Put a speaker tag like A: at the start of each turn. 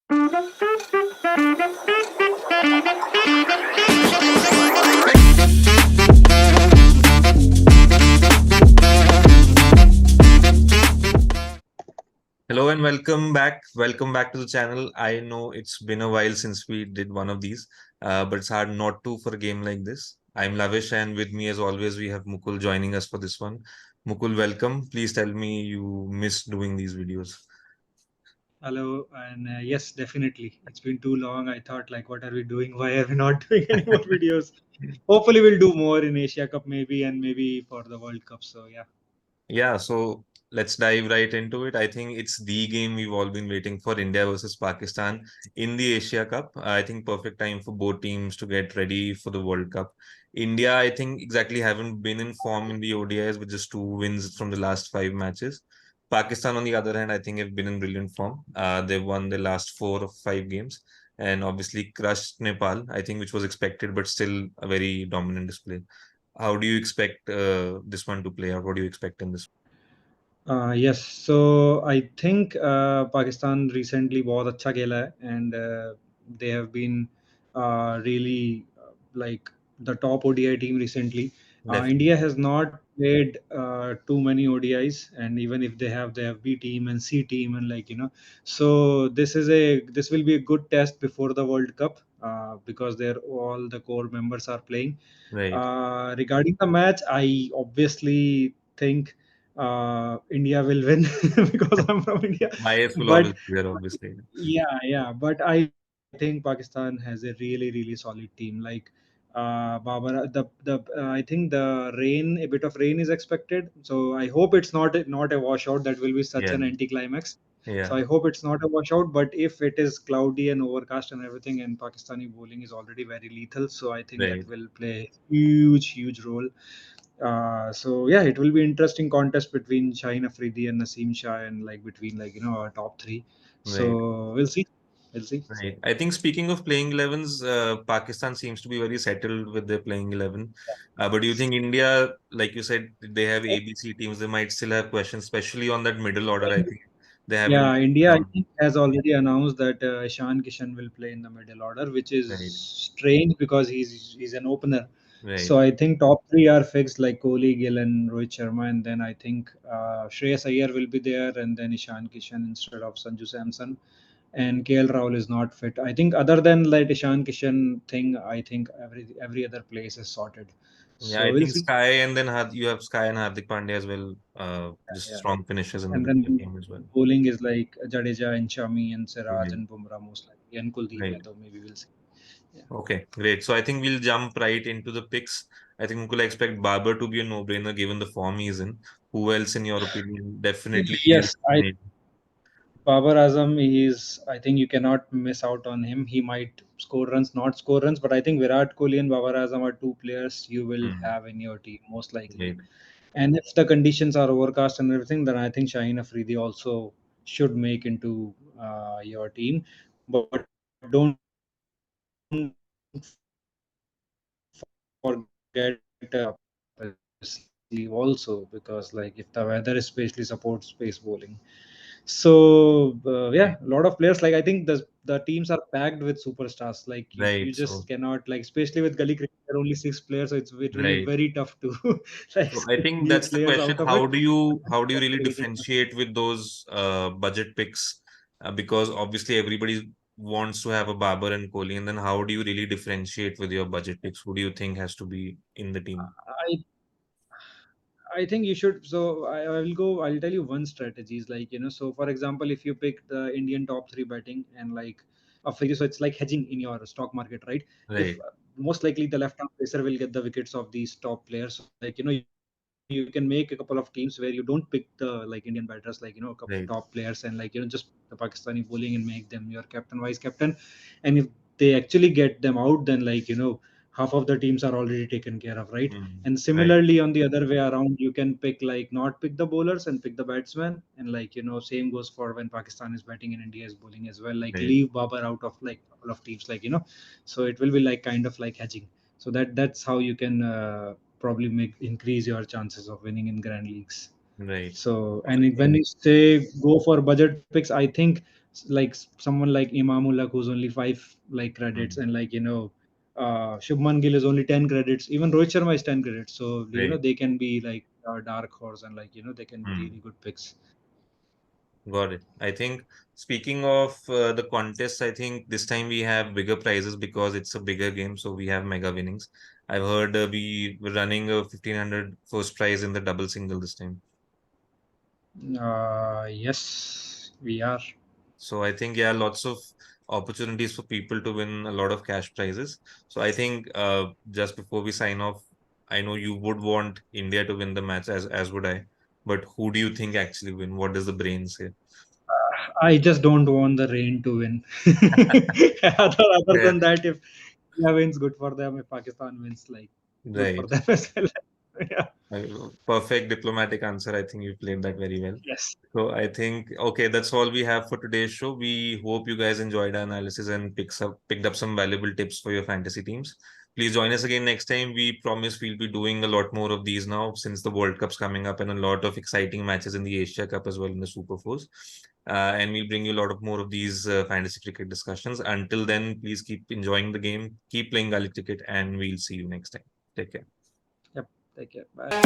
A: Hello and welcome back. Welcome back to the channel. I know it's been a while since we did one of these, but it's hard not to for a game like this. I'm Lavish, and with me, as always, we have Mukul joining us for this one. Mukul, welcome. Please tell me you miss doing these videos.
B: Hello, and yes, definitely. It's been too long. I thought, like, what are we doing? Why are we not doing any more videos? Hopefully, we'll do more in Asia Cup, maybe, and maybe for the World Cup. So, yeah.
A: Yeah, so let's dive right into it. I think it's the game we've all been waiting for, India versus Pakistan in the Asia Cup. I think perfect time for both teams to get ready for the World Cup. India, I think, exactly haven't been in form in the ODIs with just two wins from the last five matches. Pakistan, on the other hand, I think have been in brilliant form. They've won the last four of five games and obviously crushed Nepal, I think, which was expected, but still a very dominant display. How do you expect this one to play out? What do you expect in this?
B: Yes, so I think Pakistan recently बहुत अच्छा खेला है and they have been really like the top ODI team recently.
A: Definitely.
B: India has not played too many ODIs, and even if they have B team and C team, and so this will be a good test before the World Cup because they're all the core members are playing.
A: Right.
B: Regarding the match, I obviously think India will win because I'm from India.
A: Bias will always
B: But
A: be there, obviously.
B: yeah. But I think Pakistan has a really solid team. Like Babar, I think the rain, a bit of rain is expected. So I hope it's not a washout. That will be such
A: Yeah.
B: an anticlimax. So
A: Yeah.
B: I hope it's not a washout. But if it is cloudy and overcast and everything, and Pakistani bowling is already very lethal, so I think that
A: Right.
B: will play a huge role. So yeah, it will be interesting contest between Shaheen Afridi and Naseem Shah, and like between our top three.
A: Right.
B: So we'll see. We'll see.
A: Right. I think speaking of playing 11s, Pakistan seems to be very settled with their playing 11. But do you think India, like you said, they have ABC teams, they might still have questions, especially on that middle order. I think they haven't.
B: Yeah, India I think has already announced that Ishan Kishan will play in the middle order, which is
A: Right.
B: strange because he's an opener.
A: Right.
B: So I think top three are fixed like Kohli, Gill, and Rohit Sharma, and then I think Shreyas Iyer will be there, and then Ishan Kishan instead of Sanju Samson, and KL Rahul is not fit. I think other than like Ishan Kishan thing, I think every other place is sorted.
A: Yeah,
B: So
A: I
B: we'll
A: think
B: see.
A: Sky and then you have Sky and Hardik Pandya as well. Just
B: Yeah.
A: strong finishes in the
B: And
A: cricket
B: then
A: team as well.
B: bowling is like Jadeja and Shami and Siraj
A: Right.
B: and Bumrah most likely, and Kuldeep
A: Right.
B: Yadav maybe we'll see. Yeah.
A: Okay, great. So I think we'll jump right into the picks. I think Mukul, I expect Barber to be a no-brainer given the form he's in. Who else, in your opinion, definitely is?
B: Yes, Babar Azam is. I think you cannot miss out on him. He might score runs, not score runs, but I think Virat Kohli and Babar Azam are two players you will
A: Hmm,
B: have in your team most likely.
A: great.
B: And if the conditions are overcast and everything, then I think Shaheen Afridi also should make into your team. But don't forget sleeve also because like if the weather especially supports pace bowling. So
A: Right.
B: yeah, a lot of players. Like I think the teams are packed with superstars. Like you
A: Right.
B: just
A: So,
B: cannot like especially with gully cricket, there are only six players, so it will be
A: right.
B: very tough to like
A: So I think
B: leave
A: that's the
B: players
A: question.
B: out of it.
A: How do you really differentiate with those budget picks? Because obviously everybody wants to have a Babar and Kohli, and then how do you really differentiate with your budget picks? Who do you think has to be in the team?
B: I I think you should. So I will go. I'll tell you one strategy is like So for example, if you pick the Indian top three batting and like Afridi, so it's like hedging in your stock market, right? If
A: Right.
B: most likely the left arm pacer will get the wickets of these top players. So like you can make a couple of teams where you don't pick the like Indian batters, like a couple
A: Right.
B: top players, and like just the Pakistani bowling and make them your captain, vice captain. And if they actually get them out, then like half of the teams are already taken care of, right?
A: Mm,
B: And
A: right.
B: similarly, on the other way around, you can pick like not pick the bowlers and pick the batsmen, and like same goes for when Pakistan is batting and India is bowling as well. Like
A: Right.
B: leave Babar out of like a couple of teams, like so it will be like kind of like hedging. So that's how you can probably make increase your chances of winning in grand leagues.
A: Right.
B: So
A: I
B: and when
A: think
B: you say go for budget picks, I think like someone like Imamullah who's only 5 credits,
A: Hmm.
B: and Shubman Gill is only 10 credits. Even Rohit Sharma is 10 credits. So
A: Right.
B: they can be like dark horse, and they can be
A: Hmm.
B: really good picks.
A: Got it. I think speaking of the contest, I think this time we have bigger prizes because it's a bigger game, so we have mega winnings. I've heard we're running a 1500 first prize in the double single this time.
B: Yes, we are.
A: So I think, yeah, lots of opportunities for people to win a lot of cash prizes. So I think just before we sign off, I know you would want India to win the match, as would I. But who do you think actually win? What does the brain say?
B: I just don't want the rain to win. Other
A: Yeah,
B: than that, if India wins, good for them. If Pakistan wins, like good for
A: right.
B: them as well. Yeah.
A: Perfect diplomatic answer. I think you played that very well.
B: Yes.
A: So I think, okay, that's all we have for today's show. We hope you guys enjoyed our analysis and picked up some valuable tips for your fantasy teams. Please join us again next time. We promise we'll be doing a lot more of these now since the World Cup's coming up and a lot of exciting matches in the Asia Cup as well in the Super Fours. And we'll bring you a lot of more of these fantasy cricket discussions. Until then, please keep enjoying the game, keep playing Gully Cricket, and we'll see you next time. Take care.
B: Yep. Take care. Bye.